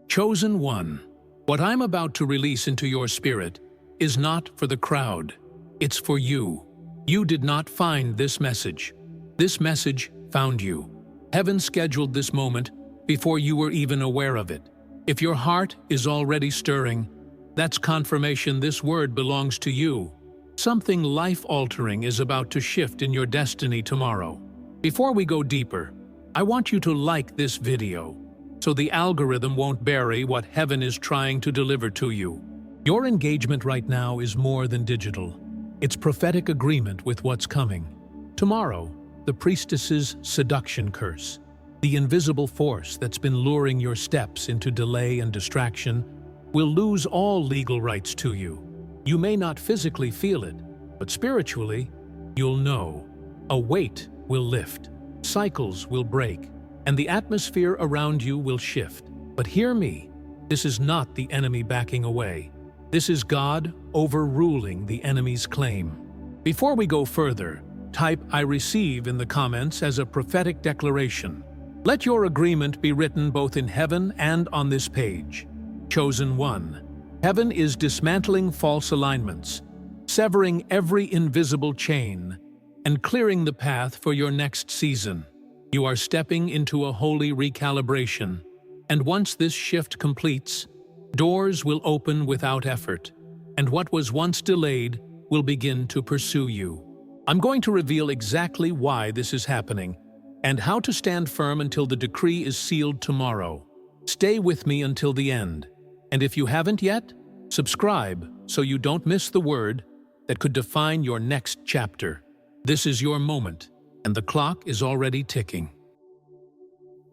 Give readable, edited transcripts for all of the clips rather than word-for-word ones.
Chosen one, what I'm about to release into your spirit is not for the crowd. It's for you. You did not find this message. This message found you. Heaven scheduled this moment before you were even aware of it. If your heart is already stirring, that's confirmation this word belongs to you. Something life-altering is about to shift in your destiny tomorrow. Before we go deeper, I want you to like this video so the algorithm won't bury what heaven is trying to deliver to you. Your engagement right now is more than digital. It's prophetic agreement with what's coming. Tomorrow, the Priestess'S Seduction curse, the invisible force that's been luring your steps into delay and distraction, will lose all legal rights to you. You may not physically feel it, but spiritually, you'll know. A weight will lift, cycles will break, and the atmosphere around you will shift. But hear me, this is not the enemy backing away. This is God overruling the enemy's claim. Before we go further, type "I receive" in the comments as a prophetic declaration. Let your agreement be written both in heaven and on this page. Chosen one, heaven is dismantling false alignments, severing every invisible chain, and clearing the path for your next season. You are stepping into a holy recalibration, and once this shift completes, doors will open without effort, and what was once delayed will begin to pursue you. I'm going to reveal exactly why this is happening and how to stand firm until the decree is sealed tomorrow. Stay with me until the end, and if you haven't yet, subscribe so you don't miss the word that could define your next chapter. This is your moment, and the clock is already ticking.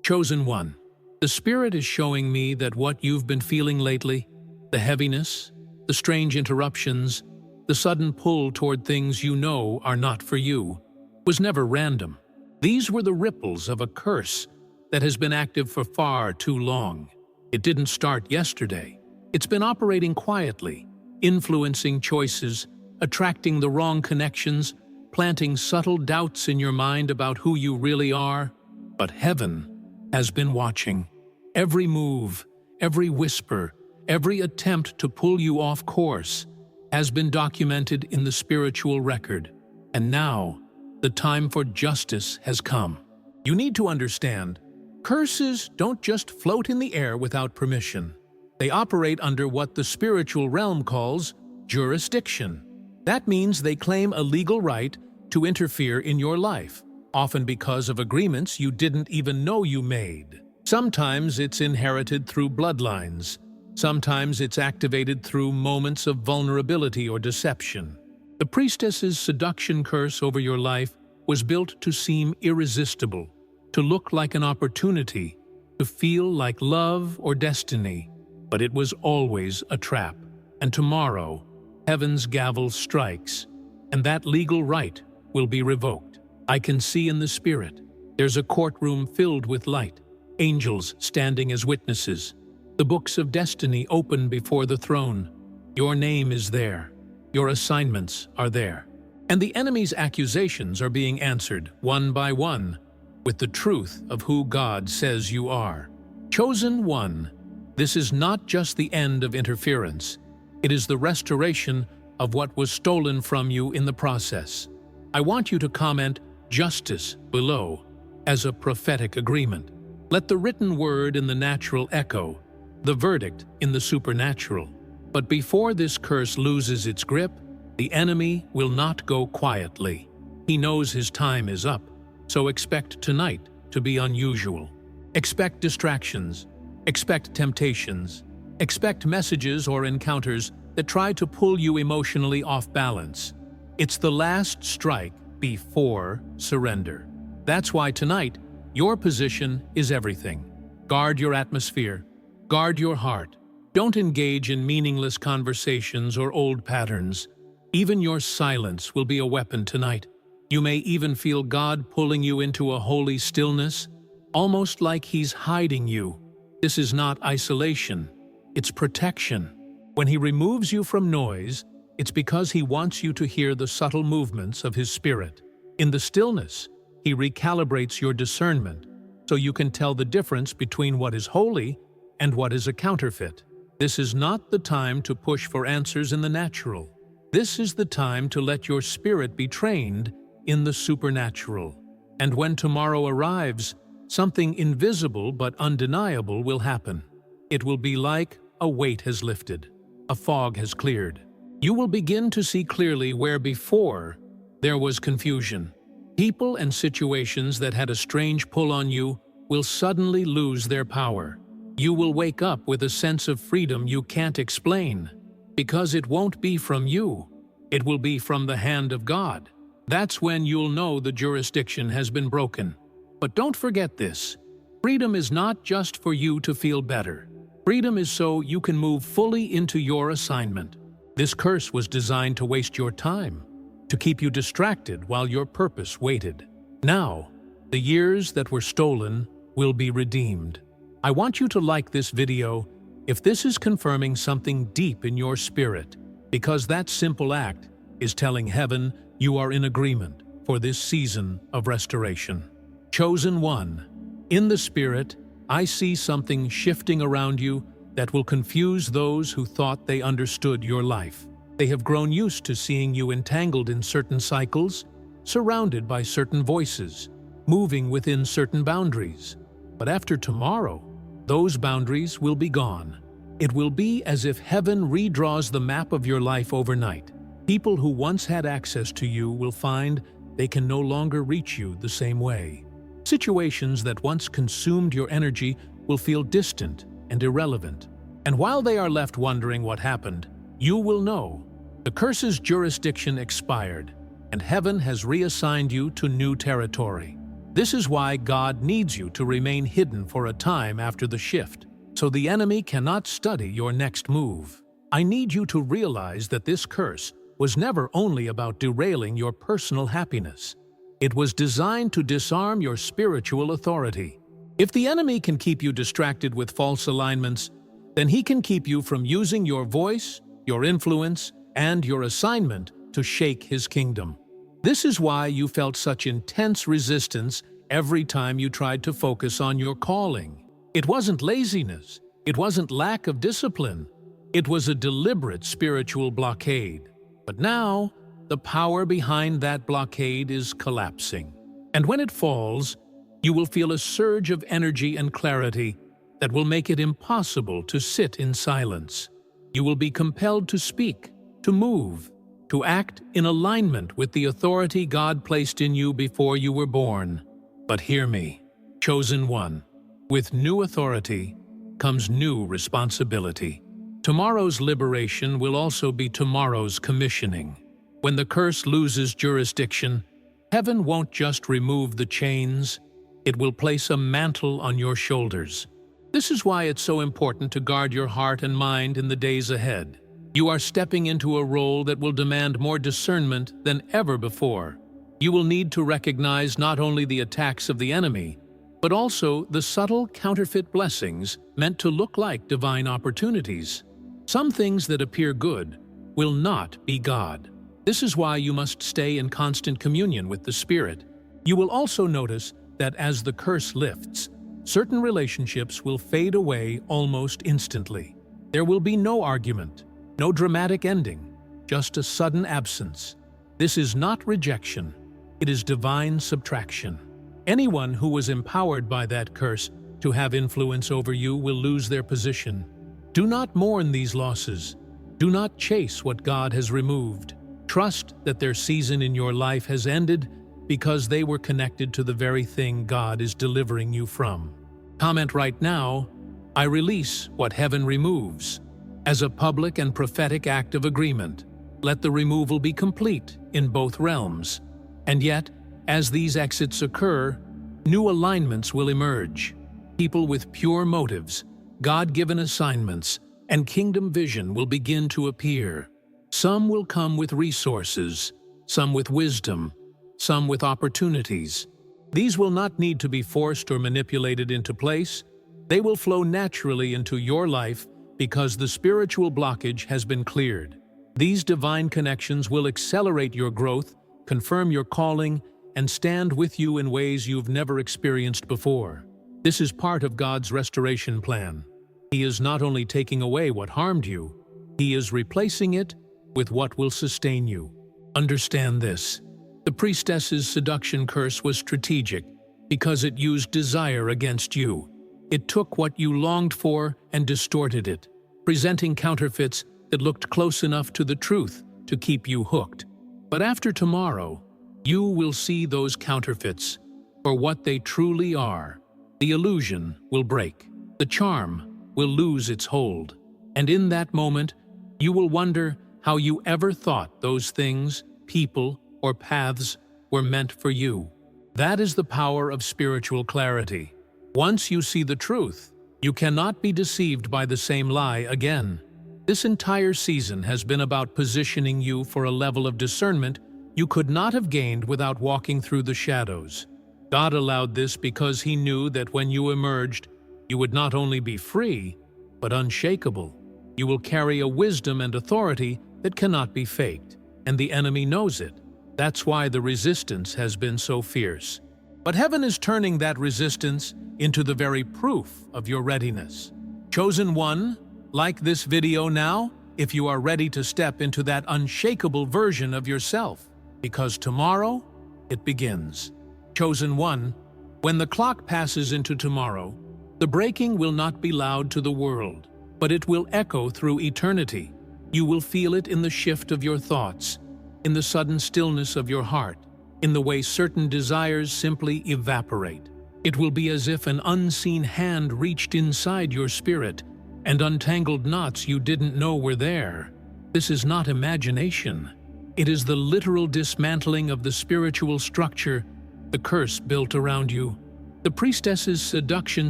Chosen one, the Spirit is showing me that what you've been feeling lately, the heaviness, the strange interruptions, the sudden pull toward things you know are not for you, was never random. These were the ripples of a curse that has been active for far too long. It didn't start yesterday. It's been operating quietly, influencing choices, attracting the wrong connections, planting subtle doubts in your mind about who you really are. But heaven has been watching. Every move, every whisper, every attempt to pull you off course has been documented in the spiritual record. And now, the time for justice has come. You need to understand, curses don't just float in the air without permission. They operate under what the spiritual realm calls jurisdiction. That means they claim a legal right to interfere in your life, often because of agreements you didn't even know you made. Sometimes it's inherited through bloodlines. Sometimes it's activated through moments of vulnerability or deception. The Priestess'S Seduction curse over your life was built to seem irresistible, to look like an opportunity, to feel like love or destiny. But it was always a trap. And tomorrow, heaven's gavel strikes, and that legal right will be revoked. I can see in the spirit. There's a courtroom filled with light, angels standing as witnesses. The books of destiny open before the throne. Your name is there. Your assignments are there. And the enemy's accusations are being answered, one by one, with the truth of who God says you are. Chosen one, this is not just the end of interference. It is the restoration of what was stolen from you in the process. I want you to comment "justice" below as a prophetic agreement. Let the written word in the natural echo, the verdict in the supernatural. But before this curse loses its grip, the enemy will not go quietly. He knows his time is up, so expect tonight to be unusual. Expect distractions, expect temptations, expect messages or encounters that try to pull you emotionally off balance. It's the last strike before surrender. That's why tonight, your position is everything. Guard your atmosphere. Guard your heart. Don't engage in meaningless conversations or old patterns. Even your silence will be a weapon tonight. You may even feel God pulling you into a holy stillness, almost like He's hiding you. This is not isolation. It's protection. When He removes you from noise, it's because He wants you to hear the subtle movements of His Spirit. In the stillness, He recalibrates your discernment so you can tell the difference between what is holy and what is a counterfeit. This is not the time to push for answers in the natural. This is the time to let your spirit be trained in the supernatural. And when tomorrow arrives, something invisible but undeniable will happen. It will be like a weight has lifted, a fog has cleared. You will begin to see clearly where before there was confusion. People and situations that had a strange pull on you will suddenly lose their power. You will wake up with a sense of freedom you can't explain, because it won't be from you. It will be from the hand of God. That's when you'll know the jurisdiction has been broken. But don't forget this. Freedom is not just for you to feel better. Freedom is so you can move fully into your assignment. This curse was designed to waste your time, to keep you distracted while your purpose waited. Now, the years that were stolen will be redeemed. I want you to like this video if this is confirming something deep in your spirit, because that simple act is telling heaven you are in agreement for this season of restoration. Chosen one, in the spirit, I see something shifting around you that will confuse those who thought they understood your life. They have grown used to seeing you entangled in certain cycles, surrounded by certain voices, moving within certain boundaries. But after tomorrow, those boundaries will be gone. It will be as if heaven redraws the map of your life overnight. People who once had access to you will find they can no longer reach you the same way. Situations that once consumed your energy will feel distant and irrelevant. And while they are left wondering what happened, you will know the curse's jurisdiction expired, and heaven has reassigned you to new territory. This is why God needs you to remain hidden for a time after the shift, so the enemy cannot study your next move. I need you to realize that this curse was never only about derailing your personal happiness. It was designed to disarm your spiritual authority. If the enemy can keep you distracted with false alignments, then he can keep you from using your voice, your influence, and your assignment to shake his kingdom. This is why you felt such intense resistance every time you tried to focus on your calling. It wasn't laziness. It wasn't lack of discipline. It was a deliberate spiritual blockade. But now, the power behind that blockade is collapsing. And when it falls, you will feel a surge of energy and clarity that will make it impossible to sit in silence. You will be compelled to speak, to move, to act in alignment with the authority God placed in you before you were born. But hear me, chosen one. With new authority comes new responsibility. Tomorrow's liberation will also be tomorrow's commissioning. When the curse loses jurisdiction, heaven won't just remove the chains, it will place a mantle on your shoulders. This is why it's so important to guard your heart and mind in the days ahead. You are stepping into a role that will demand more discernment than ever before. You will need to recognize not only the attacks of the enemy, but also the subtle counterfeit blessings meant to look like divine opportunities. Some things that appear good will not be God. This is why you must stay in constant communion with the Spirit. You will also notice that as the curse lifts, certain relationships will fade away almost instantly. There will be no argument, no dramatic ending, just a sudden absence. This is not rejection, it is divine subtraction. Anyone who was empowered by that curse to have influence over you will lose their position. Do not mourn these losses. Do not chase what God has removed. Trust that their season in your life has ended because they were connected to the very thing God is delivering you from. Comment right now, I release what heaven removes. As a public and prophetic act of agreement, let the removal be complete in both realms. And yet, as these exits occur, new alignments will emerge. People with pure motives, God-given assignments, and kingdom vision will begin to appear. Some will come with resources, some with wisdom, some with opportunities. These will not need to be forced or manipulated into place. They will flow naturally into your life because the spiritual blockage has been cleared. These divine connections will accelerate your growth, confirm your calling, and stand with you in ways you've never experienced before. This is part of God's restoration plan. He is not only taking away what harmed you, he is replacing it with what will sustain you. Understand this. The Priestess's Seduction curse was strategic because it used desire against you. It took what you longed for and distorted it, presenting counterfeits that looked close enough to the truth to keep you hooked. But after tomorrow, you will see those counterfeits for what they truly are. The illusion will break. The charm will lose its hold. And in that moment, you will wonder how you ever thought those things, people, or paths were meant for you. That is the power of spiritual clarity. Once you see the truth, you cannot be deceived by the same lie again. This entire season has been about positioning you for a level of discernment you could not have gained without walking through the shadows. God allowed this because He knew that when you emerged, you would not only be free, but unshakable. You will carry a wisdom and authority that cannot be faked, and the enemy knows it. That's why the resistance has been so fierce. But heaven is turning that resistance into the very proof of your readiness. Chosen one, like this video now if you are ready to step into that unshakable version of yourself, because tomorrow it begins. Chosen one, when the clock passes into tomorrow, the breaking will not be loud to the world, but it will echo through eternity. You will feel it in the shift of your thoughts, in the sudden stillness of your heart, in the way certain desires simply evaporate. It will be as if an unseen hand reached inside your spirit and untangled knots you didn't know were there. This is not imagination. It is the literal dismantling of the spiritual structure, the curse built around you. The Priestess's Seduction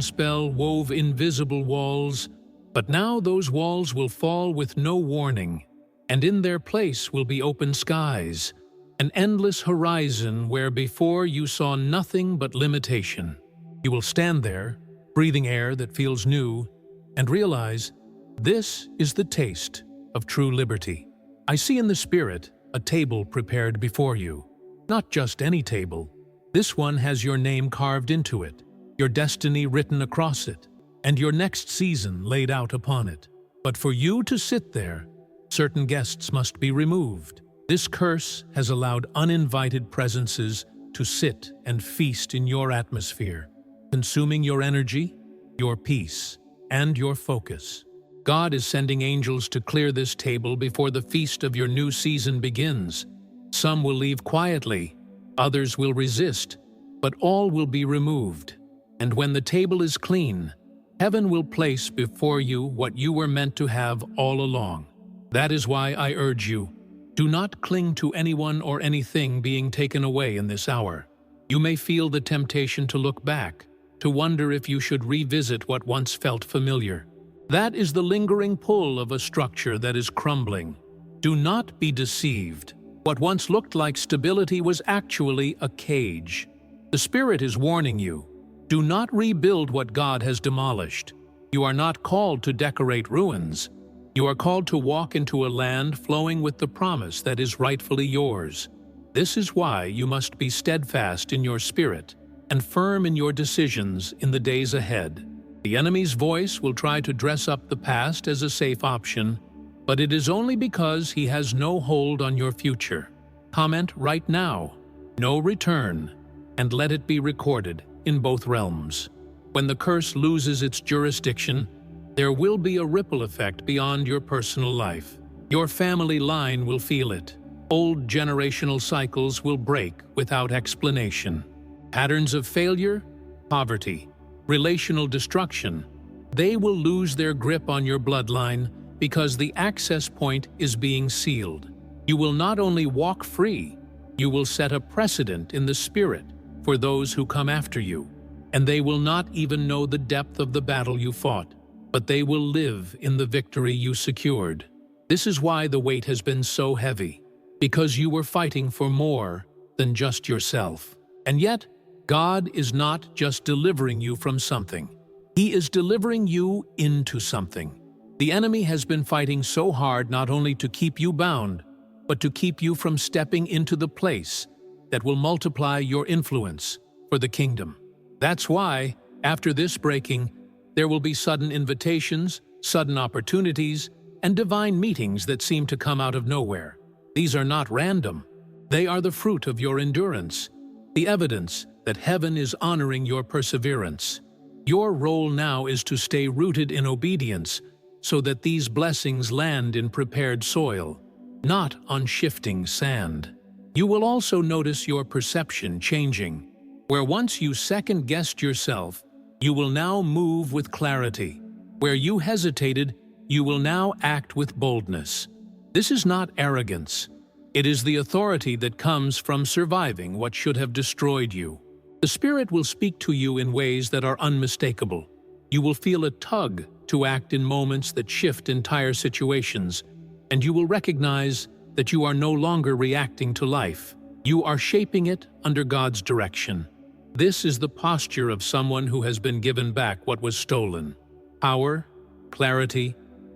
spell wove invisible walls, but now those walls will fall with no warning, and in their place will be open skies, an endless horizon where before you saw nothing but limitation. You will stand there, breathing air that feels new, and realize this is the taste of true liberty. I see in the spirit a table prepared before you. Not just any table. This one has your name carved into it, your destiny written across it, and your next season laid out upon it. But for you to sit there, certain guests must be removed. This curse has allowed uninvited presences to sit and feast in your atmosphere, consuming your energy, your peace, and your focus. God is sending angels to clear this table before the feast of your new season begins. Some will leave quietly, others will resist, but all will be removed. And when the table is clean, heaven will place before you what you were meant to have all along. That is why I urge you, do not cling to anyone or anything being taken away in this hour. You may feel the temptation to look back, to wonder if you should revisit what once felt familiar. That is the lingering pull of a structure that is crumbling. Do not be deceived. What once looked like stability was actually a cage. The Spirit is warning you. Do not rebuild what God has demolished. You are not called to decorate ruins. You are called to walk into a land flowing with the promise that is rightfully yours. This is why you must be steadfast in your spirit and firm in your decisions in the days ahead. The enemy's voice will try to dress up the past as a safe option, but it is only because he has no hold on your future. Comment right now, no return, and let it be recorded in both realms. When the curse loses its jurisdiction, there will be a ripple effect beyond your personal life. Your family line will feel it. Old generational cycles will break without explanation. Patterns of failure, poverty, relational destruction, they will lose their grip on your bloodline because the access point is being sealed. You will not only walk free, you will set a precedent in the spirit for those who come after you, and they will not even know the depth of the battle you fought, but they will live in the victory you secured. This is why the weight has been so heavy, because you were fighting for more than just yourself. And yet, God is not just delivering you from something. He is delivering you into something. The enemy has been fighting so hard not only to keep you bound, but to keep you from stepping into the place that will multiply your influence for the kingdom. That's why, after this breaking, There will be sudden invitations, sudden opportunities, and divine meetings that seem to come out of nowhere. These are not random. They are the fruit of your endurance, the evidence that heaven is honoring your perseverance. Your role now is to stay rooted in obedience so that these blessings land in prepared soil, not on shifting sand. You will also notice your perception changing. Where once you second-guessed yourself, you will now move with clarity. Where you hesitated, you will now act with boldness. This is not arrogance. It is the authority that comes from surviving what should have destroyed you. The Spirit will speak to you in ways that are unmistakable. You will feel a tug to act in moments that shift entire situations, and you will recognize that you are no longer reacting to life. You are shaping it under God's direction. This is the posture of someone who has been given back what was stolen: power, clarity,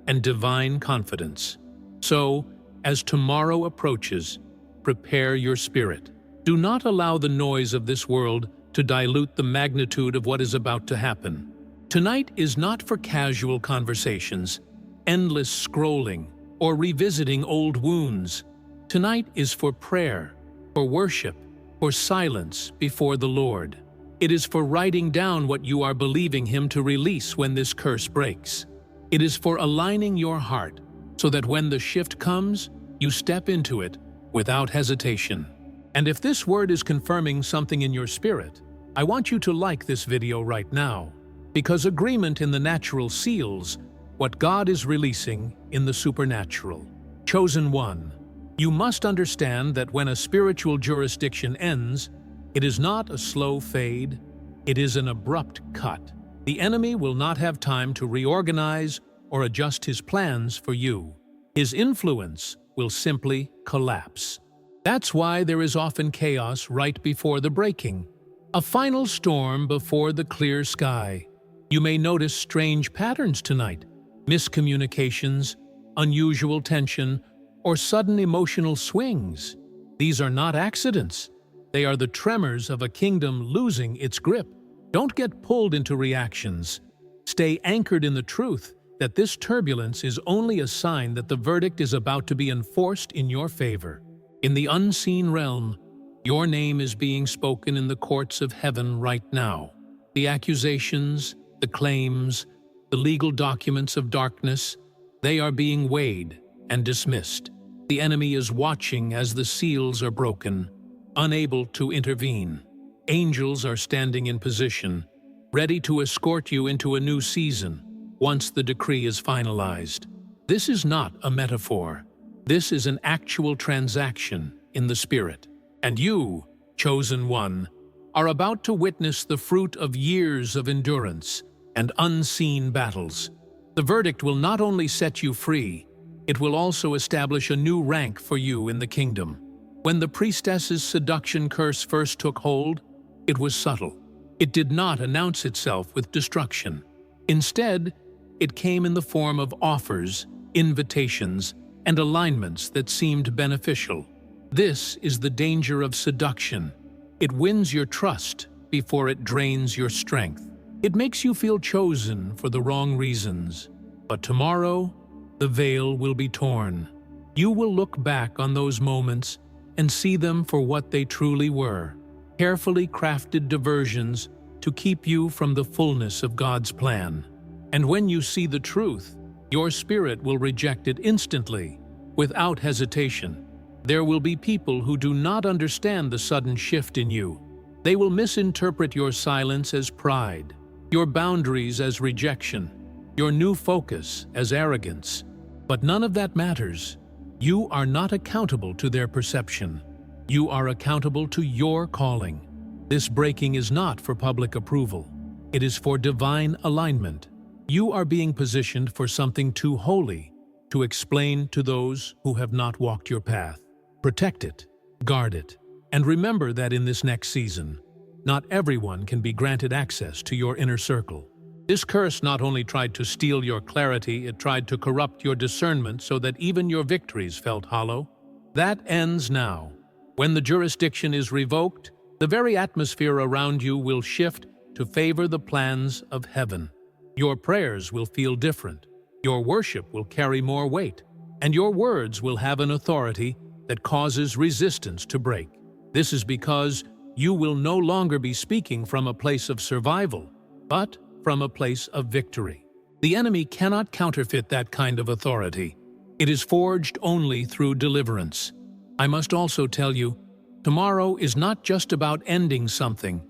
and divine confidence. So, as tomorrow approaches, prepare your spirit. Do not allow the noise of this world to dilute the magnitude of what is about to happen. Tonight is not for casual conversations, endless scrolling, or revisiting old wounds. Tonight is for prayer, for worship, for silence before the Lord. It is for writing down what you are believing Him to release when this curse breaks. It is for aligning your heart so that when the shift comes, you step into it without hesitation. And if this word is confirming something in your spirit, I want you to like this video right now, because agreement in the natural seals what God is releasing in the supernatural. Chosen one, you must understand that when a spiritual jurisdiction ends, it is not a slow fade, it is an abrupt cut. The enemy will not have time to reorganize or adjust his plans for you. His influence will simply collapse. That's why there is often chaos right before the breaking, a final storm before the clear sky. You may notice strange patterns tonight, miscommunications, unusual tension, or sudden emotional swings. These are not accidents. They are the tremors of a kingdom losing its grip. Don't get pulled into reactions. Stay anchored in the truth that this turbulence is only a sign that the verdict is about to be enforced in your favor. In the unseen realm, your name is being spoken in the courts of heaven right now. The accusations, the claims, the legal documents of darkness, they are being weighed and dismissed. The enemy is watching as the seals are broken, unable to intervene. Angels are standing in position, ready to escort you into a new season once the decree is finalized. This is not a metaphor. This is an actual transaction in the Spirit. And you, chosen one, are about to witness the fruit of years of endurance and unseen battles. The verdict will not only set you free, it will also establish a new rank for you in the kingdom. When the Priestess'S Seduction curse first took hold, it was subtle. It did not announce itself with destruction. Instead, it came in the form of offers, invitations, and alignments that seemed beneficial. This is the danger of seduction. It wins your trust before it drains your strength. It makes you feel chosen for the wrong reasons. But tomorrow, the veil will be torn. You will look back on those moments and see them for what they truly were: carefully crafted diversions to keep you from the fullness of God's plan. And when you see the truth, your spirit will reject it instantly, without hesitation. There will be people who do not understand the sudden shift in you. They will misinterpret your silence as pride, your boundaries as rejection, your new focus as arrogance. But none of that matters. You are not accountable to their perception. You are accountable to your calling. This breaking is not for public approval. It is for divine alignment. You are being positioned for something too holy to explain to those who have not walked your path. Protect it, guard it, and remember that in this next season, not everyone can be granted access to your inner circle. This curse not only tried to steal your clarity, it tried to corrupt your discernment so that even your victories felt hollow. That ends now. When the jurisdiction is revoked, the very atmosphere around you will shift to favor the plans of heaven. Your prayers will feel different. Your worship will carry more weight, and your words will have an authority that causes resistance to break. This is because you will no longer be speaking from a place of survival, but from a place of victory. The enemy cannot counterfeit that kind of authority. It is forged only through deliverance. I must also tell you, tomorrow is not just about ending something,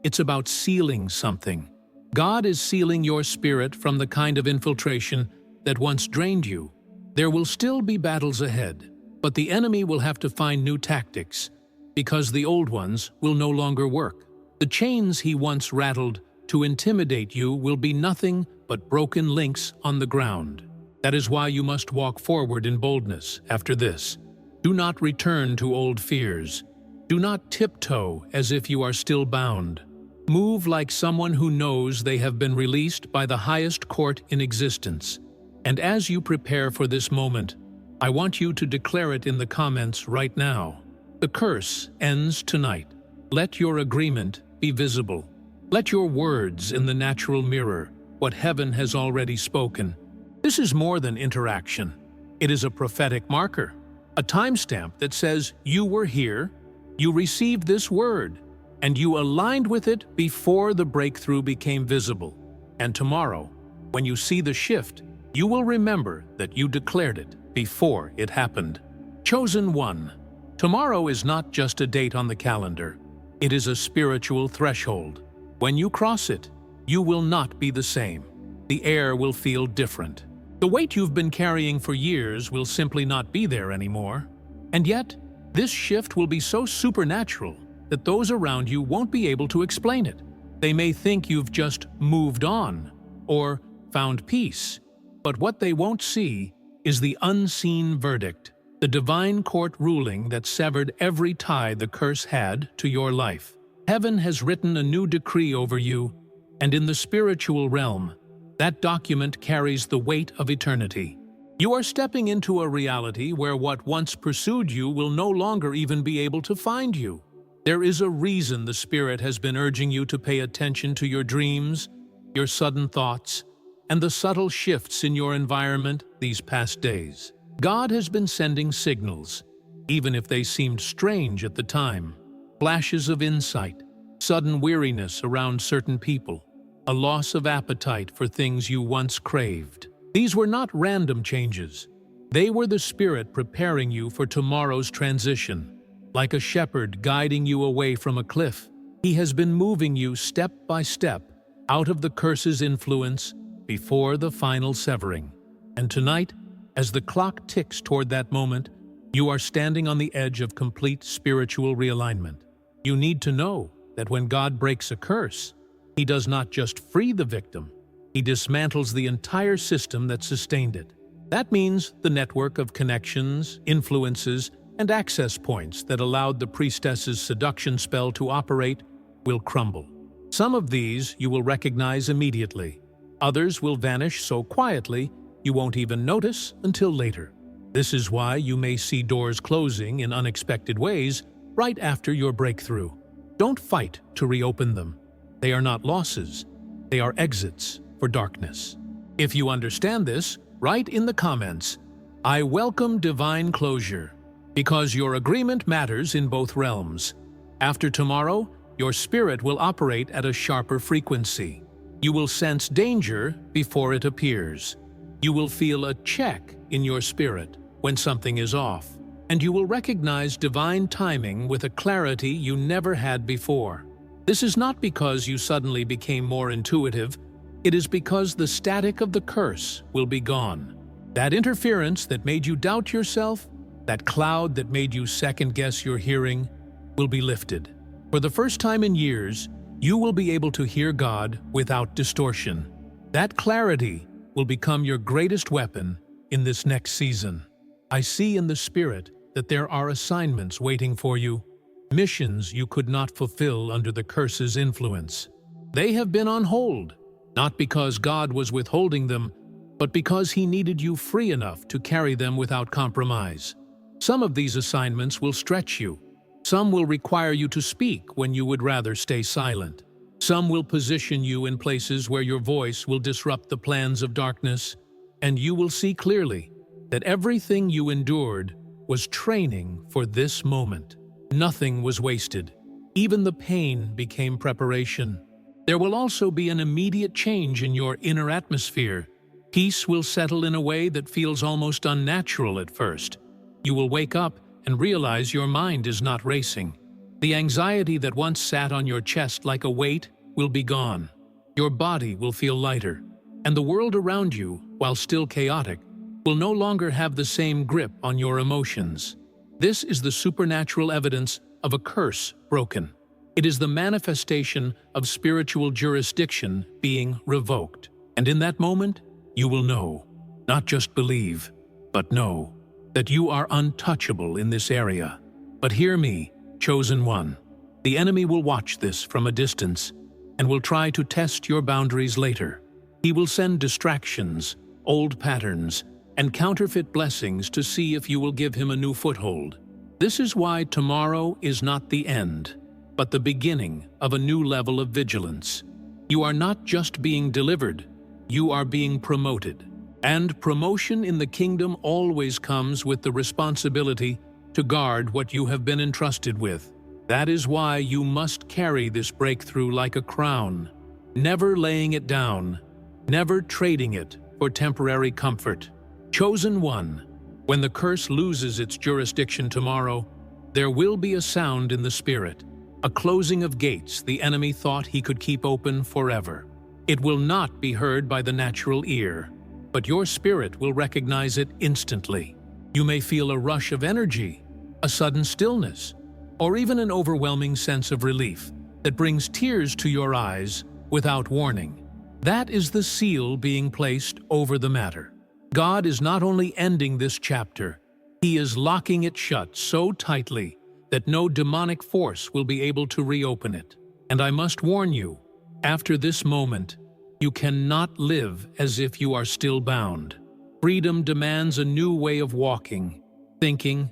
it's about sealing something. God is sealing your spirit from the kind of infiltration that once drained you. There will still be battles ahead, but the enemy will have to find new tactics, because the old ones will no longer work. The chains he once rattled to intimidate you will be nothing but broken links on the ground. That is why you must walk forward in boldness after this. Do not return to old fears. Do not tiptoe as if you are still bound. Move like someone who knows they have been released by the highest court in existence. And as you prepare for this moment, I want you to declare it in the comments right now. The curse ends tonight. Let your agreement be visible. Let your words in the natural mirror what heaven has already spoken. This is more than interaction. It is a prophetic marker, a timestamp that says you were here, you received this word, and you aligned with it before the breakthrough became visible. And tomorrow, when you see the shift, you will remember that you declared it before it happened. Chosen one. Tomorrow is not just a date on the calendar. It is a spiritual threshold. When you cross it, you will not be the same. The air will feel different. The weight you've been carrying for years will simply not be there anymore. And yet, this shift will be so supernatural that those around you won't be able to explain it. They may think you've just moved on or found peace, but what they won't see is the unseen verdict, the divine court ruling that severed every tie the curse had to your life. Heaven has written a new decree over you, and in the spiritual realm, that document carries the weight of eternity. You are stepping into a reality where what once pursued you will no longer even be able to find you. There is a reason the Spirit has been urging you to pay attention to your dreams, your sudden thoughts, and the subtle shifts in your environment these past days. God has been sending signals, even if they seemed strange at the time. Flashes of insight, sudden weariness around certain people, a loss of appetite for things you once craved. These were not random changes. They were the Spirit preparing you for tomorrow's transition. Like a shepherd guiding you away from a cliff, He has been moving you step by step out of the curse's influence before the final severing. And tonight, as the clock ticks toward that moment, you are standing on the edge of complete spiritual realignment. You need to know that when God breaks a curse, He does not just free the victim, He dismantles the entire system that sustained it. That means the network of connections, influences, and access points that allowed the Priestess'S Seduction spell to operate will crumble. Some of these you will recognize immediately. Others will vanish so quietly you won't even notice until later. This is why you may see doors closing in unexpected ways right after your breakthrough. Don't fight to reopen them. They are not losses. They are exits for darkness. If you understand this, write in the comments, "I welcome divine closure," because your agreement matters in both realms. After tomorrow, your spirit will operate at a sharper frequency. You will sense danger before it appears. You will feel a check in your spirit when something is off, and you will recognize divine timing with a clarity you never had before. This is not because you suddenly became more intuitive. It is because the static of the curse will be gone. That interference that made you doubt yourself, that cloud that made you second-guess your hearing, will be lifted. For the first time in years, you will be able to hear God without distortion. That clarity will become your greatest weapon in this next season. I see in the Spirit that there are assignments waiting for you, missions you could not fulfill under the curse's influence. They have been on hold, not because God was withholding them, but because He needed you free enough to carry them without compromise. Some of these assignments will stretch you. Some will require you to speak when you would rather stay silent. Some will position you in places where your voice will disrupt the plans of darkness, and you will see clearly that everything you endured was training for this moment. Nothing was wasted. Even the pain became preparation. There will also be an immediate change in your inner atmosphere. Peace will settle in a way that feels almost unnatural at first. You will wake up and realize your mind is not racing. The anxiety that once sat on your chest like a weight will be gone. Your body will feel lighter, and the world around you, while still chaotic, will no longer have the same grip on your emotions. This is the supernatural evidence of a curse broken. It is the manifestation of spiritual jurisdiction being revoked. And in that moment, you will know, not just believe, but know, that you are untouchable in this area. But hear me, chosen one. The enemy will watch this from a distance and will try to test your boundaries later. He will send distractions, old patterns, and counterfeit blessings to see if you will give him a new foothold. This is why tomorrow is not the end, but the beginning of a new level of vigilance. You are not just being delivered, you are being promoted. And promotion in the kingdom always comes with the responsibility to guard what you have been entrusted with. That is why you must carry this breakthrough like a crown, never laying it down, never trading it for temporary comfort. Chosen one, when the curse loses its jurisdiction tomorrow, there will be a sound in the spirit, a closing of gates the enemy thought he could keep open forever. It will not be heard by the natural ear, but your spirit will recognize it instantly. You may feel a rush of energy, a sudden stillness, or even an overwhelming sense of relief that brings tears to your eyes without warning. That is the seal being placed over the matter. God is not only ending this chapter, He is locking it shut so tightly that no demonic force will be able to reopen it. And I must warn you, after this moment, you cannot live as if you are still bound. Freedom demands a new way of walking, thinking,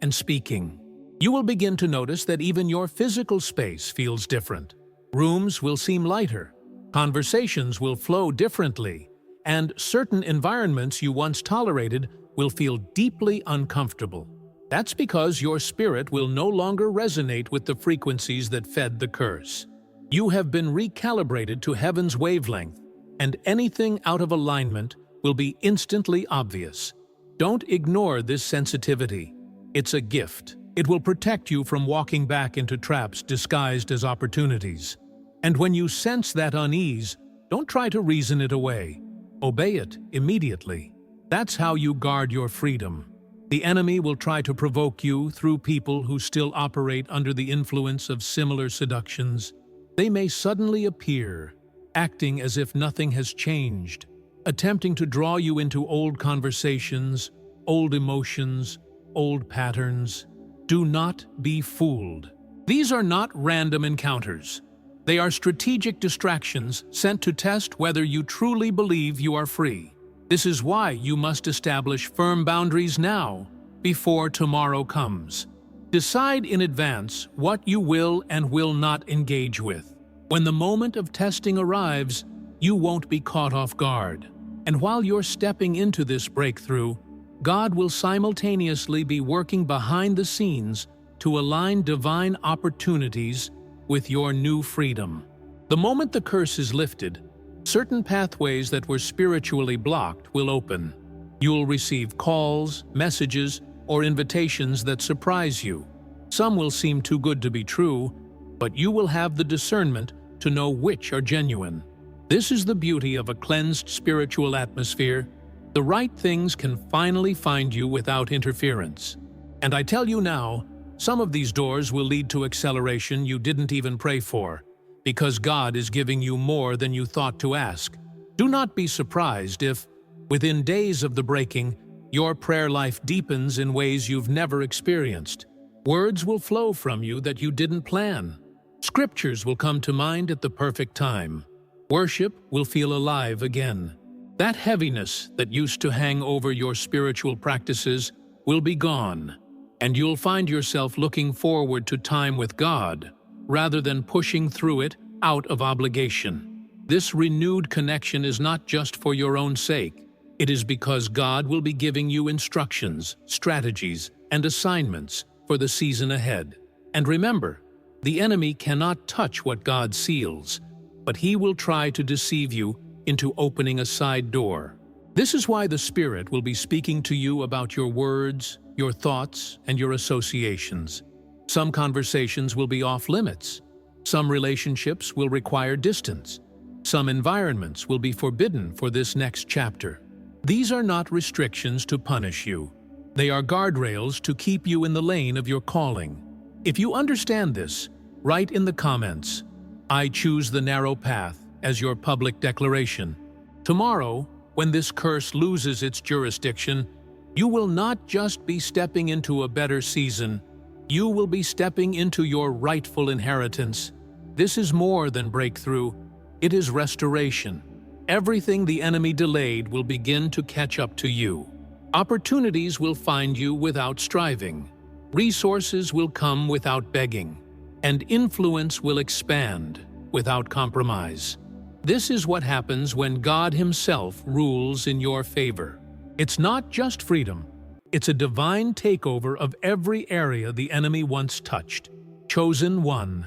and speaking. You will begin to notice that even your physical space feels different. Rooms will seem lighter, conversations will flow differently, and certain environments you once tolerated will feel deeply uncomfortable. That's because your spirit will no longer resonate with the frequencies that fed the curse. You have been recalibrated to heaven's wavelength, and anything out of alignment will be instantly obvious. Don't ignore this sensitivity. It's a gift. It will protect you from walking back into traps disguised as opportunities. And when you sense that unease, don't try to reason it away. Obey it immediately. That's how you guard your freedom. The enemy will try to provoke you through people who still operate under the influence of similar seductions. They may suddenly appear, acting as if nothing has changed, attempting to draw you into old conversations, old emotions, old patterns. Do not be fooled. These are not random encounters. They are strategic distractions sent to test whether you truly believe you are free. This is why you must establish firm boundaries now, before tomorrow comes. Decide in advance what you will and will not engage with. When the moment of testing arrives, you won't be caught off guard. And while you're stepping into this breakthrough, God will simultaneously be working behind the scenes to align divine opportunities with your new freedom. The moment the curse is lifted, certain pathways that were spiritually blocked will open. You'll receive calls, messages, or invitations that surprise you. Some will seem too good to be true, but you will have the discernment to know which are genuine. This is the beauty of a cleansed spiritual atmosphere. The right things can finally find you without interference. And I tell you now, some of these doors will lead to acceleration you didn't even pray for, because God is giving you more than you thought to ask. Do not be surprised if, within days of the breaking, your prayer life deepens in ways you've never experienced. Words will flow from you that you didn't plan. Scriptures will come to mind at the perfect time. Worship will feel alive again. That heaviness that used to hang over your spiritual practices will be gone, and you'll find yourself looking forward to time with God, rather than pushing through it out of obligation. This renewed connection is not just for your own sake. It is because God will be giving you instructions, strategies, and assignments for the season ahead. And remember, the enemy cannot touch what God seals, but he will try to deceive you into opening a side door. This is why the Spirit will be speaking to you about your words, your thoughts, and your associations. Some conversations will be off limits. Some relationships will require distance. Some environments will be forbidden for this next chapter. These are not restrictions to punish you. They are guardrails to keep you in the lane of your calling. If you understand this, write in the comments, "I choose the narrow path," as your public declaration. Tomorrow, when this curse loses its jurisdiction, you will not just be stepping into a better season, you will be stepping into your rightful inheritance. This is more than breakthrough, it is restoration. Everything the enemy delayed will begin to catch up to you. Opportunities will find you without striving. Resources will come without begging. And influence will expand without compromise. This is what happens when God Himself rules in your favor. It's not just freedom, it's a divine takeover of every area the enemy once touched. Chosen one.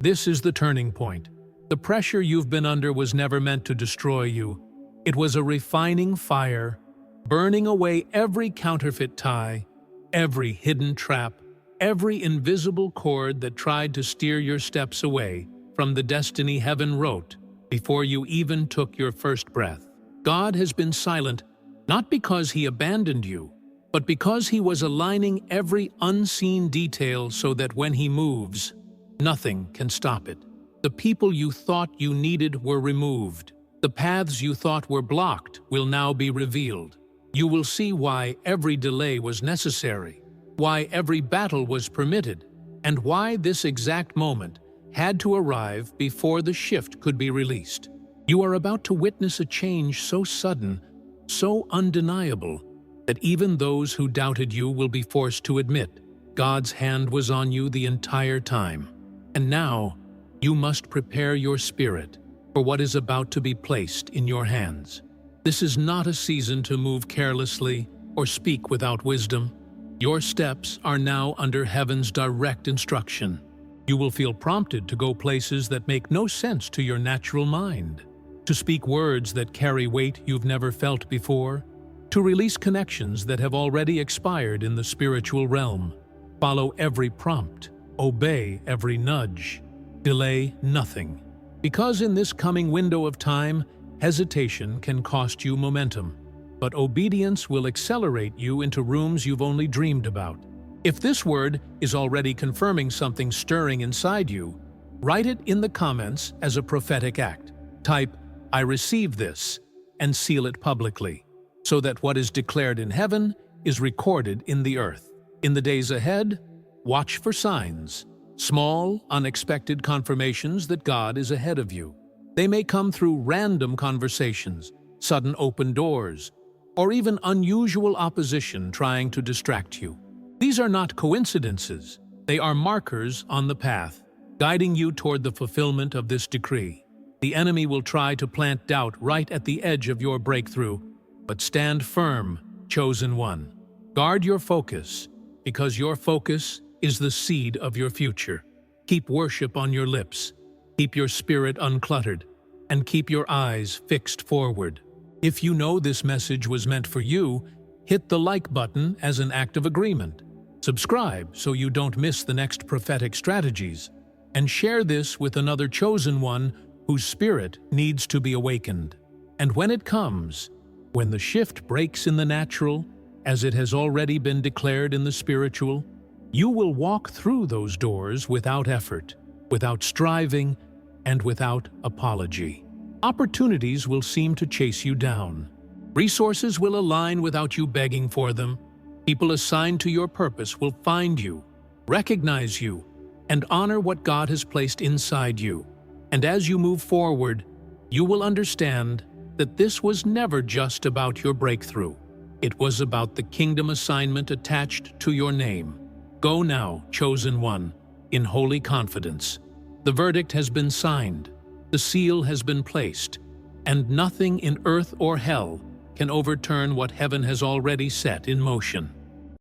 This is the turning point. The pressure you've been under was never meant to destroy you. It was a refining fire, burning away every counterfeit tie, every hidden trap, every invisible cord that tried to steer your steps away from the destiny heaven wrote before you even took your first breath. God has been silent, not because He abandoned you, but because He was aligning every unseen detail so that when He moves, nothing can stop it. The people you thought you needed were removed. The paths you thought were blocked will now be revealed. You will see why every delay was necessary, why every battle was permitted, and why this exact moment had to arrive before the shift could be released. You are about to witness a change so sudden, so undeniable, that even those who doubted you will be forced to admit God's hand was on you the entire time. And now, you must prepare your spirit for what is about to be placed in your hands. This is not a season to move carelessly or speak without wisdom. Your steps are now under heaven's direct instruction. You will feel prompted to go places that make no sense to your natural mind, to speak words that carry weight you've never felt before, to release connections that have already expired in the spiritual realm. Follow every prompt, obey every nudge, delay nothing. Because in this coming window of time, hesitation can cost you momentum, but obedience will accelerate you into rooms you've only dreamed about. If this word is already confirming something stirring inside you, write it in the comments as a prophetic act. Type, "I receive this," and seal it publicly, so that what is declared in heaven is recorded in the earth. In the days ahead, watch for signs, small, unexpected confirmations that God is ahead of you. They may come through random conversations, sudden open doors, or even unusual opposition trying to distract you. These are not coincidences. They are markers on the path, guiding you toward the fulfillment of this decree. The enemy will try to plant doubt right at the edge of your breakthrough, but stand firm, chosen one. Guard your focus, because your focus is the seed of your future. Keep worship on your lips, keep your spirit uncluttered, and keep your eyes fixed forward. If you know this message was meant for you, hit the like button as an act of agreement. Subscribe so you don't miss the next prophetic strategies, and share this with another chosen one whose spirit needs to be awakened. And when it comes, when the shift breaks in the natural, as it has already been declared in the spiritual, you will walk through those doors without effort, without striving, and without apology. Opportunities will seem to chase you down. Resources will align without you begging for them. People assigned to your purpose will find you, recognize you, and honor what God has placed inside you. And as you move forward, you will understand that this was never just about your breakthrough. It was about the kingdom assignment attached to your name. Go now, chosen one, in holy confidence. The verdict has been signed. The seal has been placed, and nothing in earth or hell can overturn what heaven has already set in motion.